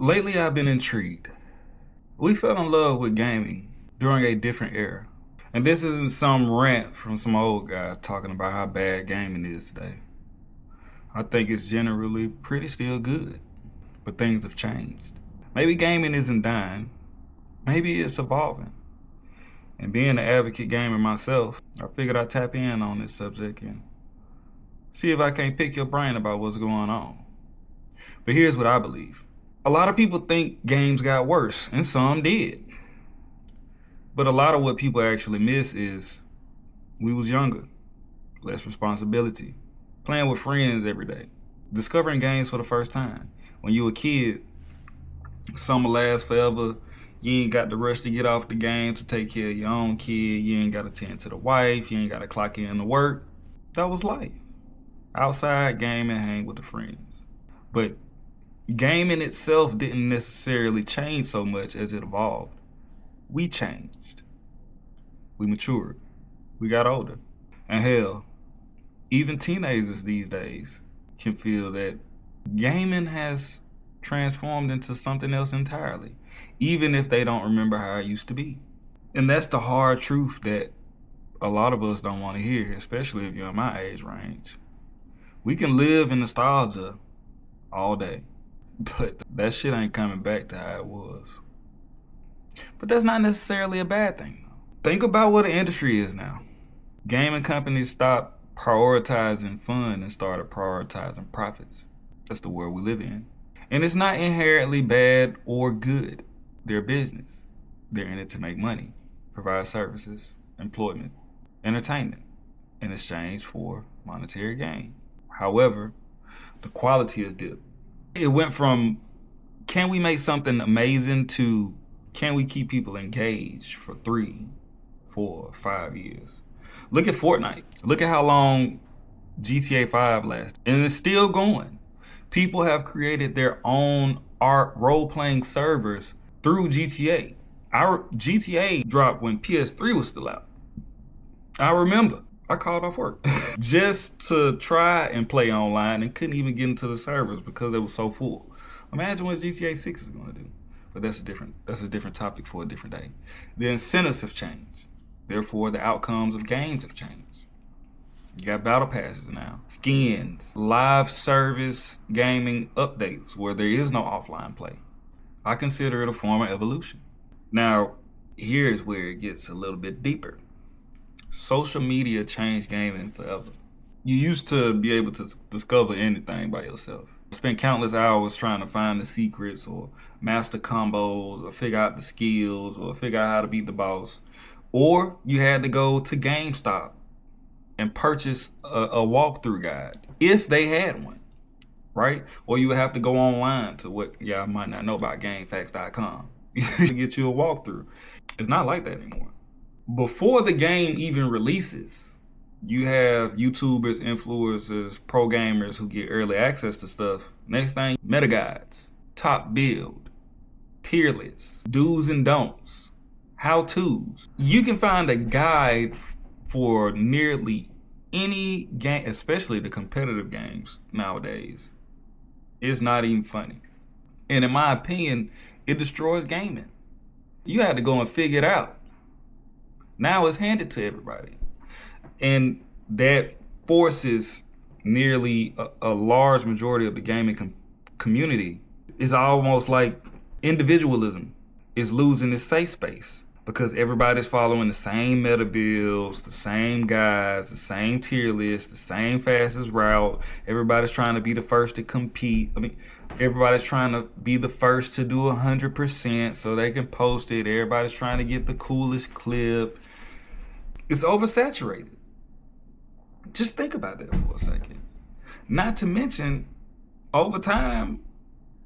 Lately, I've been intrigued. We fell in love with gaming during a different era. And this isn't some rant from some old guy talking about how bad gaming is today. I think it's generally pretty still good, but things have changed. Maybe gaming isn't dying, maybe it's evolving. And being an advocate gamer myself, I figured I'd tap in on this subject and see if I can't pick your brain about what's going on. But here's what I believe. A lot of people think games got worse, and some did. But a lot of what people actually miss is we was younger, less responsibility, playing with friends every day, discovering games for the first time. When you a kid, summer lasts forever. You ain't got the rush to get off the game to take care of your own kid. You ain't got to tend to the wife. You ain't got to clock in to work. That was life. Outside, game and hang with the friends. But gaming itself didn't necessarily change so much as it evolved. We changed. We matured. We got older. And hell, even teenagers these days can feel that gaming has transformed into something else entirely, even if they don't remember how it used to be. And that's the hard truth that a lot of us don't want to hear, especially if you're in my age range. We can live in nostalgia all day, but that shit ain't coming back to how it was. But that's not necessarily a bad thing. Think about what the industry is now. Gaming companies stopped prioritizing fun and started prioritizing profits. That's the world we live in. And it's not inherently bad or good. They're business. They're in it to make money, provide services, employment, entertainment, in exchange for monetary gain. However, the quality has dipped. It went from, can we make something amazing, to can we keep people engaged for 3, 4, 5 years? Look at Fortnite. Look at how long GTA 5 lasted. And it's still going. People have created their own art role-playing servers through GTA. Our GTA dropped when PS3 was still out. I remember. I called off work just to try and play online and couldn't even get into the servers because they were so full. Imagine what GTA 6 is going to do. But that's a different topic for a different day. The incentives have changed. Therefore, the outcomes of games have changed. You got battle passes now, skins, live service gaming updates where there is no offline play. I consider it a form of evolution. Now, here's where it gets a little bit deeper. Social media changed gaming forever. You used to be able to discover anything by yourself. Spend countless hours trying to find the secrets or master combos or figure out the skills or figure out how to beat the boss. Or you had to go to GameStop and purchase a walkthrough guide if they had one, right? Or you would have to go online to what y'all might not know about GameFAQs.com to get you a walkthrough. It's not like that anymore. Before the game even releases, you have YouTubers, influencers, pro gamers who get early access to stuff. Next thing, meta guides, top build, tier lists, do's and don'ts, how-tos. You can find a guide for nearly any game, especially the competitive games nowadays. It's not even funny. And in my opinion, it destroys gaming. You had to go and figure it out. Now it's handed to everybody. And that forces nearly a large majority of the gaming community. It's almost like individualism is losing its safe space because everybody's following the same meta builds, the same guys, the same tier list, the same fastest route. Everybody's trying to be the first to compete. Everybody's trying to be the first to do 100% so they can post it. Everybody's trying to get the coolest clip. It's oversaturated. Just think about that for a second. Not to mention, over time,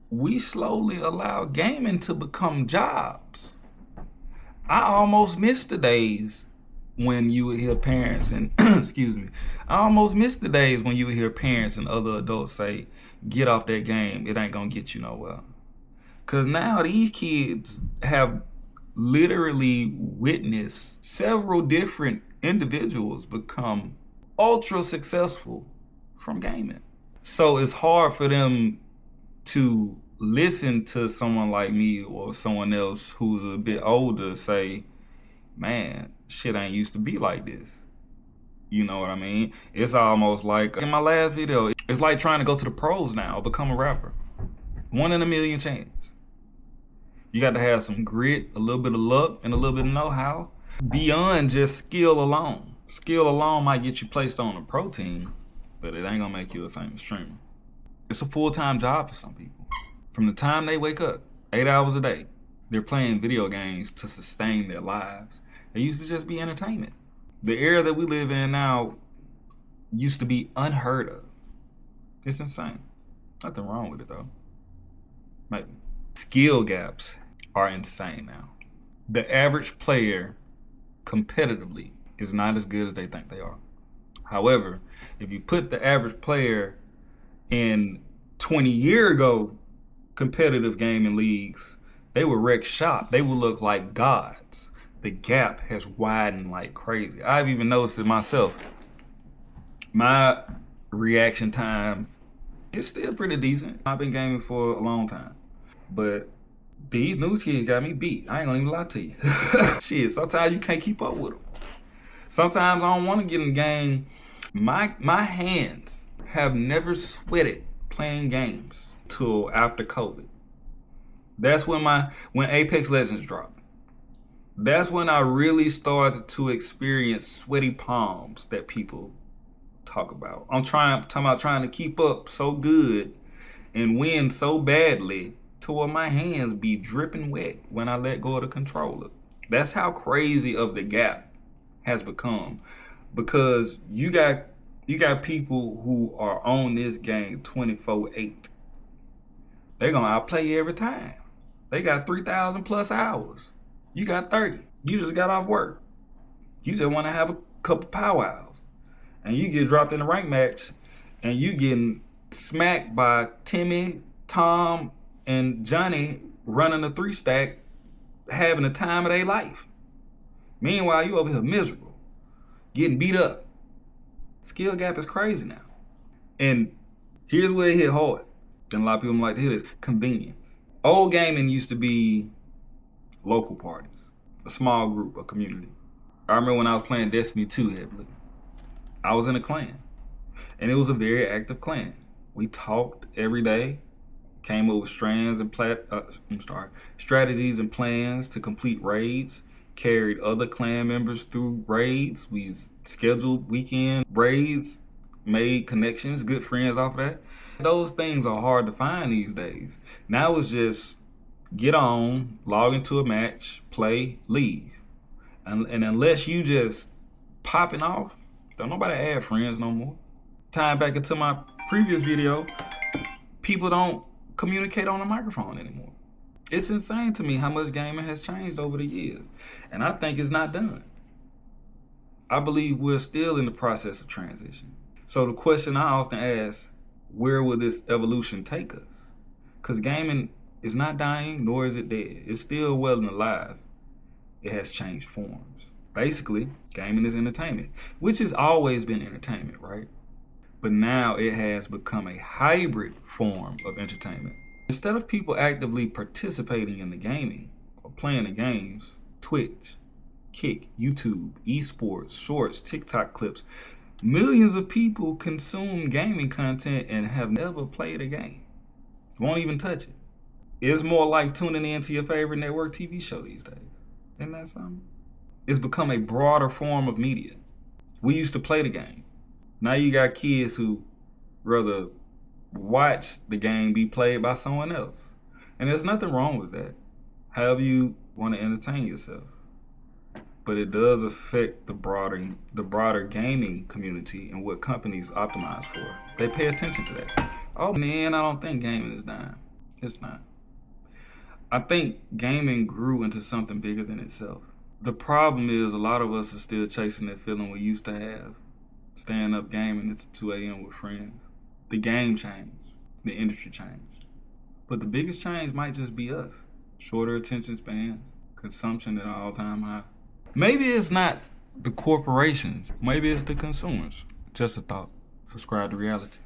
we slowly allow gaming to become jobs. I almost miss the days when you would hear parents and, excuse me, I almost miss the days when you would hear parents and other adults say, get off that game, it ain't gonna get you nowhere. Because now these kids have literally witnessed several different individuals become ultra successful from gaming. So it's hard for them to listen to someone like me or someone else who's a bit older say, man, shit ain't used to be like this. You know what I mean? It's almost like in my last video, it's like trying to go to the pros now, become a rapper. 1 in a million chance. You got to have some grit, a little bit of luck, and a little bit of know-how. Beyond just skill alone. Skill alone might get you placed on a pro team, but it ain't gonna make you a famous streamer. It's a full-time job for some people. From the time they wake up, 8 hours a day, they're playing video games to sustain their lives. It used to just be entertainment. The era that we live in now used to be unheard of. It's insane. Nothing wrong with it though. Maybe. Skill gaps are insane now. The average player competitively is not as good as they think they are. However, if you put the average player in 20-year ago competitive gaming leagues, they would wreck shop. They would look like gods. The gap has widened like crazy. I've even noticed it myself. My reaction time is still pretty decent. I've been gaming for a long time. But these new kids got me beat. I ain't gonna even lie to you. Shit, sometimes you can't keep up with them. Sometimes I don't want to get in the game. My hands have never sweated playing games till after COVID. That's when Apex Legends dropped. That's when I really started to experience sweaty palms that people talk about. I'm talking about trying to keep up so good and win so badly to where my hands be dripping wet when I let go of the controller. That's how crazy of the gap has become, because you got people who are on this game 24/8. They're gonna outplay you every time. They got 3,000 plus hours. You got 30. You just got off work. You just want to have a couple powwows, and you get dropped in a rank match, and you getting smacked by Timmy, Tom, and Johnny running a 3-stack, having the time of their life. Meanwhile, you over here miserable, getting beat up. Skill gap is crazy now. And here's where it hit hard. And a lot of people don't like to hear this. Convenience. Old gaming used to be local parties, a small group, a community. I remember when I was playing Destiny 2 heavily. I was in a clan, and it was a very active clan. We talked every day, came up with strategies and plans to complete raids, carried other clan members through raids. We scheduled weekend raids, made connections, good friends off of that. Those things are hard to find these days. Now it's just get on, log into a match, play, leave. And unless you just popping off, don't nobody add friends no more. Tying back into my previous video, people don't communicate on a microphone anymore. It's insane to me how much gaming has changed over the years. And I think it's not done. I believe we're still in the process of transition. So the question I often ask, where will this evolution take us? Because gaming is not dying, nor is it dead. It's still well and alive. It has changed forms. Basically, gaming is entertainment, which has always been entertainment, right? But now it has become a hybrid form of entertainment. Instead of people actively participating in the gaming or playing the games, Twitch, Kick, YouTube, esports, shorts, TikTok clips, millions of people consume gaming content and have never played a game. Won't even touch it. It's more like tuning into your favorite network TV show these days. Isn't that something? It's become a broader form of media. We used to play the game. Now you got kids who rather watch the game be played by someone else. And there's nothing wrong with that. However you want to entertain yourself. But it does affect the broader gaming community and what companies optimize for. They pay attention to that. Oh man, I don't think gaming is dying. It's not. I think gaming grew into something bigger than itself. The problem is a lot of us are still chasing that feeling we used to have. Staying up gaming until 2 a.m. with friends. The game changed. The industry changed. But the biggest change might just be us. Shorter attention spans. Consumption at an all-time high. Maybe it's not the corporations. Maybe it's the consumers. Just a thought. Subscribe to reality.